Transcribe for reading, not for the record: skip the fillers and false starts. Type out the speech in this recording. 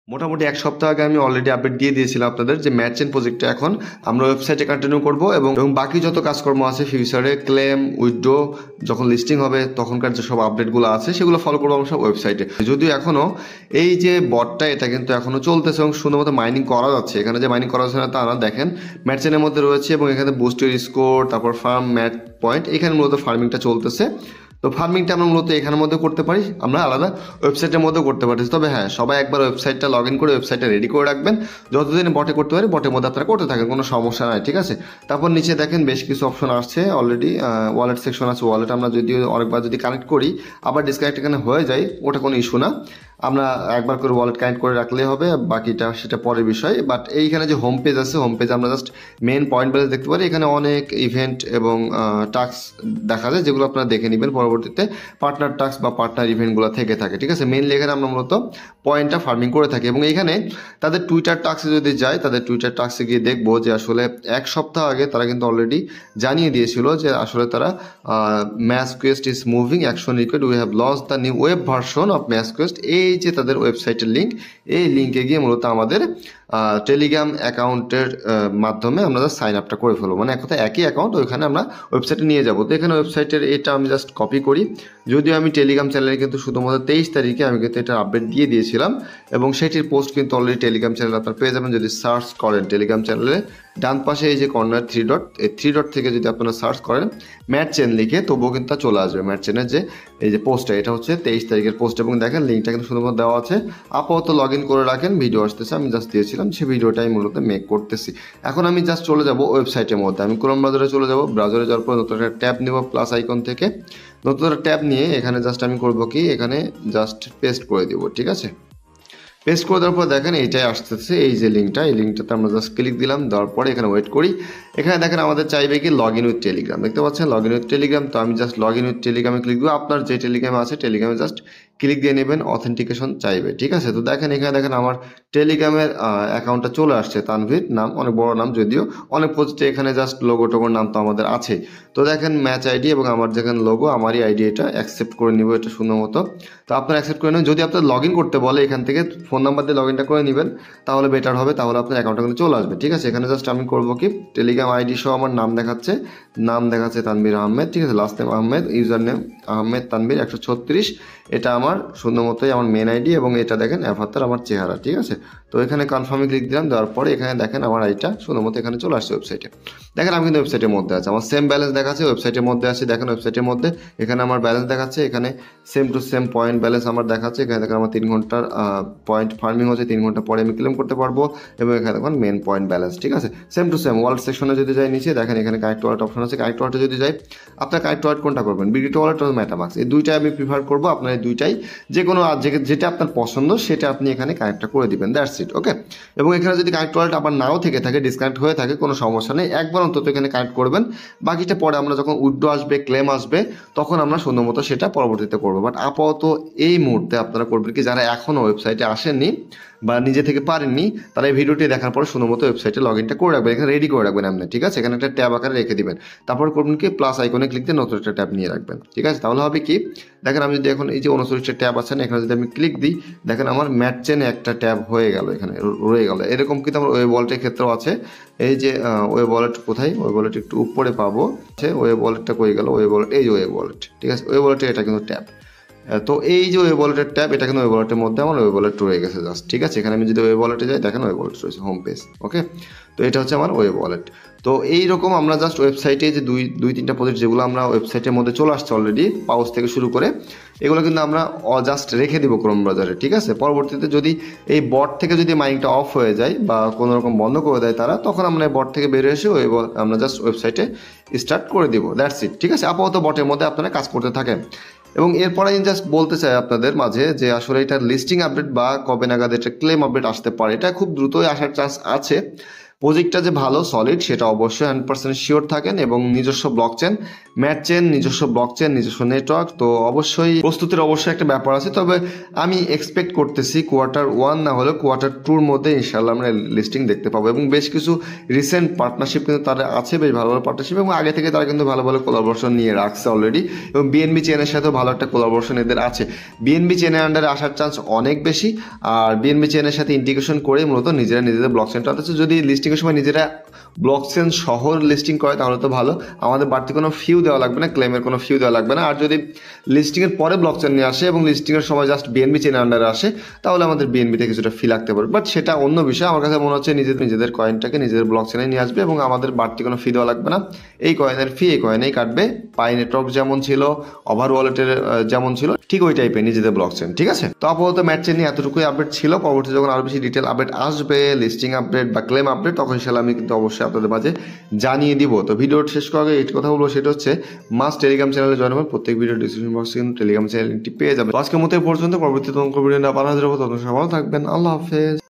মোটামুটি ১ সপ্তাহ আগে আমি অলরেডি আপডেট দিয়ে দিয়েছিলাম আপনাদের যে ম্যাচ চেন প্রজেক্টটা এখন আমরা ওয়েবসাইটে কন্টিনিউ করব এবং বাকি যত কাজকর্ম আছে ফিউচারে ক্লেম উইথড্র যখন লিস্টিং হবে তখনকার যে সব আপডেটগুলো আছে সেগুলো ফলো করবো আমরা সব ওয়েবসাইটে। যদিও এখনও এই যে বটটা এটা কিন্তু এখনও চলতেছে এবং শুধুমাত্র মাইনিং করা যাচ্ছে, এখানে যে মাইনিং করা যাচ্ছে না তা না, দেখেন ম্যাচ চেনের মধ্যে রয়েছে এবং এখানে বুস্টের স্কোর তারপর ফার্ম ম্যাচ পয়েন্ট এখানে মূলত ফার্মিংটা চলতেছে। তো ফার্মিংটা আমরা মূলত এখানের মধ্যে করতে পারি, আমরা আলাদা ওয়েবসাইটের মধ্যেও করতে পারি। তবে হ্যাঁ, সবাই একবার ওয়েবসাইটটা লগ ইন করে ওয়েবসাইটটা রেডি করে রাখবেন, যতদিন বটে করতে পারি বটের মধ্যে আপনারা করতে থাকেন, কোনো সমস্যা নাই, ঠিক আছে। তারপর নিচে দেখেন বেশ কিছু অপশন আসছে অলরেডি, ওয়ালেট সেকশন আছে। ওয়ালেট আমরা যদি অনেকবার যদি কানেক্ট করি আবার ডিসকানেক্ট এখানে হয়ে যায় ওটা কোনো ইস্যু না, আমরা একবার করে ওয়ালেট কানেক্ট করে রাখলেই হবে, বাকিটা সেটা পরের বিষয়। বাট এইখানে যে হোম পেজ আছে, হোম পেজ আমরা জাস্ট মেন পয়েন্ট ব্যালেন্স দেখতে পারি, এখানে অনেক ইভেন্ট এবং টাস্ক দেখা যায় যেগুলো আপনারা দেখে নেবেন পরবর্তীতে পার্টনার টাস্ক বা পার্টনার ইভেন্টগুলো থেকে থাকে, ঠিক আছে। মেনলি এখানে আমরা মূলত পয়েন্টটা ফার্মিং করে থাকি এবং এইখানে তাদের টুইটার টাস্কে যদি যাই, তাদের টুইটার টাস্কে গিয়ে দেখবো যে আসলে 1 সপ্তাহ আগে তারা কিন্তু অলরেডি জানিয়ে দিয়েছিল যে আসলে তারা match Quest is moving action request we have launch the new web version of match Quest. এই যে তাদের ওয়েবসাইটের লিঙ্ক, এই লিঙ্কে গিয়ে মূলত আমাদের টেলিগ্রাম অ্যাকাউন্টের মাধ্যমে আমরা জাস্ট সাইন আপটা করে ফেলবো, মানে এক কথা একই অ্যাকাউন্ট ওইখানে আমরা ওয়েবসাইটে নিয়ে যাবো। তো এখানে ওয়েবসাইটের এটা আমি জাস্ট কপি করি, যদিও আমি টেলিগ্রাম চ্যানেলে কিন্তু শুধুমাত্র 23 তারিখে আমি কিন্তু এটা আপডেট দিয়ে দিয়েছিলাম এবং সেটির পোস্ট কিন্তু অলরেডি টেলিগ্রাম চ্যানেল আপনারা পেয়ে যাবেন যদি সার্চ করেন টেলিগ্রাম চ্যানেলে। ডান পাশে এই যে কর্নার 3 ডট, এই 3 ডট থেকে যদি আপনারা সার্চ করেন ম্যাট চেন লিখে, তবুও কিন্তু তা চলে আসবে ম্যাট চেনের যে এই যে পোস্টটা, এটা হচ্ছে 23 তারিখের পোস্ট এবং দেখেন লিঙ্কটা কিন্তু শুধুমাত্র দেওয়া আছে। আপাতত লগ ইন করে রাখেন, ভিডিও আসতেছে আমি জাস্ট দিয়েছিলাম সেই ভিডিওটাই মূলত মেক করতেছি। এখন আমি জাস্ট চলে যাব ওয়েবসাইটের মধ্যে, আমি ক্রোম ব্রাউজারে চলে যাব, ব্রাউজারে যাওয়ার পর নতুন একটা ট্যাব নেব প্লাস আইকন থেকে, নতুন একটা ট্যাব নিয়ে এখানে জাস্ট আমি করবো কি এখানে জাস্ট পেস্ট করে দিব, ঠিক আছে। পেস্ট করে দেওয়ার পর দেখেন এইটাই আসতেছে, এই যে লিঙ্কটা, এই লিঙ্কটাতে আমরা জাস্ট ক্লিক দিলাম, দেওয়ার পরে এখানে ওয়েট করি। এখানে দেখেন আমাদের চাইবে কি লগ ইন উইথ টেলিগ্রাম, দেখতে পাচ্ছেন লগ ইন উইথ টেলিগ্রাম। তো আমি জাস্ট লগ ইন উইথ টেলিগ্রামে ক্লিক দেবো, আপনার যে টেলিগ্রাম আছে টেলিগ্রামে জাস্ট ক্লিক দিয়ে নেবেন, অথেন্টিকেশন চাইবে, ঠিক আছে। তো দেখেন এখানে দেখেন আমার টেলিগ্রামের অ্যাকাউন্টটা চলে আসছে, তানভীর নাম, অনেক বড় নাম যদিও, অনেক পোস্টে এখানে জাস্ট লোগো টোগোর নাম তো আমাদের আছে। তো দেখেন ম্যাচ আইডি এবং আমার যেখানে লোগো আমারই আইডি, এটা অ্যাকসেপ্ট করে নিব এটা সুন্দর মতো। তো আপনারা অ্যাকসেপ্ট করে নেবেন, যদি আপনার লগ ইন করতে বলে এখান থেকে ফোন নাম্বার দিয়ে লগ ইনটা করে নেবেন তাহলে বেটার হবে, তাহলে আপনার অ্যাকাউন্টটা কিন্তু চলে আসবে, ঠিক আছে। এখানে জাস্ট আমি করবো কি টেলিগ্রাম আইডি সহ আমার নাম দেখাচ্ছে, নাম দেখাচ্ছে তানভীর আহমেদ, ঠিক আছে, last name Ahmed, user name Ahmed Tanvir 136, এটা আমার সুন্দর মতোই আমার মেন আইডি এবং এটা দেখেন অ্যাভাতার আমার চেহারা, ঠিক আছে। তো এখানে কনফার্মে ক্লিক দিলাম, দেওয়ার পরে এখানে দেখেন আমার আইডিটা সুন্দর মতো এখানে চলে আসছে ওয়েবসাইটে। দেখেন আমি কিন্তু ওয়েবসাইটের মধ্যে আছে, আমার সেম ব্যালেন্স দেখাচ্ছে ওয়েবসাইটের মধ্যে আছে, দেখেন ওয়েবসাইটের মধ্যে এখানে আমার ব্যালেন্স দেখাচ্ছে, এখানে same to same point balance আমার দেখাচ্ছে, এখানে দেখেন আমার 3 ঘন্টার পয়েন্ট ফার্মিং হচ্ছে, 3 ঘন্টা পরে আমি ক্লেম করতে পারবো এবং এখানে দেখুন মেন পয়েন্ট ব্যালেন্স, ঠিক আছে, সেম টু সেম। ওয়ালেট সেকশনে যদি যাই নিচে দেখেন এখানে কানেক্ট ওয়ালেট অপশন আছে, কানেক্ট ওয়ালেটে যদি যাই আপনার কানেক্ট ওয়ালেট কোনটা করবেন, বিগিট ওয়ালেট ও মেটামাক্স, এই দুইটাই আমি প্রিফার করবো, আপনার এই দুইটাই যে কোনো যেটা আপনার পছন্দ সেটা আপনি এখানে কানেক্টটা করে দিবেন, দ্যাটস ইট, ওকে। এবং এখানে যদি কানেক্ট ওয়ালেট আবার নাও থেকে থাকে, ডিসকানেক্ট হয়ে থাকে, কোনো সমস্যা নেই, একবার অন্তত এখানে কানেক্ট করবেন, বাকিটা পরে আমরা যখন উইথড্র আসবে ক্লেম আসবে তখন আমরা সুন্দর মতো সেটা পরবর্তীতে করবো। বাট আপাতত এই মুহূর্তে আপনারা করবেন কি যারা এখনও ওয়েবসাইটে আসেননি বা নিজে থেকে পারেননি তারা এই ভিডিওটি দেখার পরে সুন্দর মতো ওয়েবসাইটে লগ ইনটা করে রাখবেন, এখানে রেডি করে রাখবেন আপনি, ঠিক আছে। এখানে একটা ট্যাব আকারে রেখে দিবেন, তারপর করবেন কি প্লাস আইকনে ক্লিক দিয়ে নতুন একটা ট্যাব নিয়ে রাখবেন, ঠিক আছে। তাহলে হবে কি দেখেন আমি যদি এখন এই যে 39টা ট্যাব আছে এখানে যদি আমি ক্লিক দিই দেখেন আমার ম্যাট চেনে একটা ট্যাব হয়ে গেল, এখানে রয়ে গেল। এরকম কিন্তু আমার ওয়েব ওয়ালেটের ক্ষেত্রেও আছে, এই যে ওয়েব ওয়ালেট কোথায়, ওয়েব ওয়ালেট একটু উপরে পাবো, ওয়েব ওয়ালেটটা কই গেল, ওয়েব ওয়ালেট, এই যে ওয়েব ওয়ালেট, ঠিক আছে, ওয়েব ওয়ালেটে এটা কিন্তু ট্যাব। তো এই যে ওয়েব ওয়ালেটের ট্যাব এটা কিন্তু ওয়েব ওয়ালেটের মধ্যে আমার ওয়েব ওয়ালেট রয়ে গেছে জাস্ট, ঠিক আছে। এখানে আমি যদি ওয়েব ওয়ালেটে যাই দেখেন ওয়েব ওয়ালেট রয়েছে হোম পেজ, ওকে। তো এটা হচ্ছে আমার ওয়েব ওয়ালেট। তো এইরকম আমরা জাস্ট ওয়েবসাইটে যে দুই তিনটা প্রজেক্ট যেগুলো আমরা ওয়েবসাইটের মধ্যে চলে আসছে অলরেডি পাউচ থেকে শুরু করে, এগুলো কিন্তু আমরা জাস্ট রেখে দিব ক্রোম ব্রাউজারে, ঠিক আছে। পরবর্তীতে যদি এই বট থেকে যদি মাইনিংটা অফ হয়ে যায় বা কোনো রকম বন্ধ করে দেয় তারা, তখন আমরা এই বট থেকে বের এসে আমরা জাস্ট ওয়েবসাইটে স্টার্ট করে দিব, দ্যাটস ইট, ঠিক আছে। আপাতত বটের মধ্যে আপনারা কাজ করতে থাকেন এবং এরপরে আমি জাস্ট বলতে চাই আপনাদের মাঝে যে আসলে এটার লিস্টিং আপডেট বা কবে নাগাদ এটা ক্লেম আপডেট আসতে পারে, এটা খুব দ্রুতই আসার চান্স আছে। প্রজেক্টটা যে ভালো সলিড সেটা অবশ্যই 100% শিওর থাকেন এবং নিজস্ব ব্লক চেন, ম্যাচ চেন, নিজস্ব ব্লক চেন, নিজস্ব নেটওয়ার্ক, তো অবশ্যই প্রস্তুতির অবশ্যই একটা ব্যাপার আছে। তবে আমি এক্সপেক্ট করতেছি Q1 না হলেও Q2 মধ্যে ইনশাল্লাহ আমরা লিস্টিং দেখতে পাবো এবং বেশ কিছু রিসেন্ট পার্টনারশিপ কিন্তু তারা আছে, বেশ ভালো ভালো পার্টনারশিপ, এবং আগে থেকে তারা কিন্তু ভালো ভালো কোলাবোরেশন নিয়ে রাখছে অলরেডি, এবং বিএনবি চেনের সাথেও ভালো একটা কোলাবোরেশন এদের আছে। বিএনবি চেনের আন্ডারে আসার চান্স অনেক বেশি, আর বিএনবি চেনের সাথে ইন্টিগ্রেশন করে মূলত নিজেরা নিজেদের ব্লক চেনটা আছে। যদি লিস্টিংয়ের সময় নিজেরা ব্লক চেন শহর লিস্টিং করে তাহলে তো ভালো, আমাদের বাড়তি কোনো ফিউ দেওয়া লাগবে না, ক্লেমের কোনো ফিউ দেওয়া লাগবে না। আর যদি লিস্টিংয়ের পরে ব্লক চেন নিয়ে আসে এবং লিস্টিংয়ের সময় জাস্ট বিএনবি চেনের আন্ডারে আসে তাহলে আমাদের বিএনবিতে কিছুটা ফি লাগতে পারে, বাট সেটা অন্য বিষয়। আমার কাছে মনে হচ্ছে নিজেদের কয়েনটাকে নিজেদের ব্লক চেনে নিয়ে আসবে এবং আমাদের বাড়তি কোনো ফি দেওয়া লাগবে না। এই কয়েনের ফি এই কয়েনেই কাটবে। পাই নেটওয়ার্ক যেমন ছিল, ওভার ওয়ালেটের যেমন ছিল, ঠিক ওই টাইপের নিজেদের ব্লক চেন, ঠিক আছে। তো আপাতত ম্যাচ চেন নিয়ে এতটুকুই আপডেট ছিল। পরবর্তী যখন আরো বেশি ডিটেল আপডেট আসবে, লিস্টিং আপডেট বা ক্লেম আপডেট, তখন সেটা আমি কিন্তু অবশ্যই আপনাদের মাঝে জানিয়ে দিব। তো ভিডিও শেষ করার আগে এই কথা বলবো, সেটা হচ্ছে মাস্ট টেলিগ্রাম চ্যানেলে জয়েন হবেন। প্রত্যেক ভিডিও ডিসক্রিপশন বক্সে কিন্তু টেলিগ্রাম চ্যানেল লিঙ্কটি পেয়ে যাবেন। আজকের মতো এই পর্যন্ত, পরবর্তী ভিডিও না বানাতে যাবো, তখন সবাই ভালো থাকবেন। আল্লাহ হাফেজ।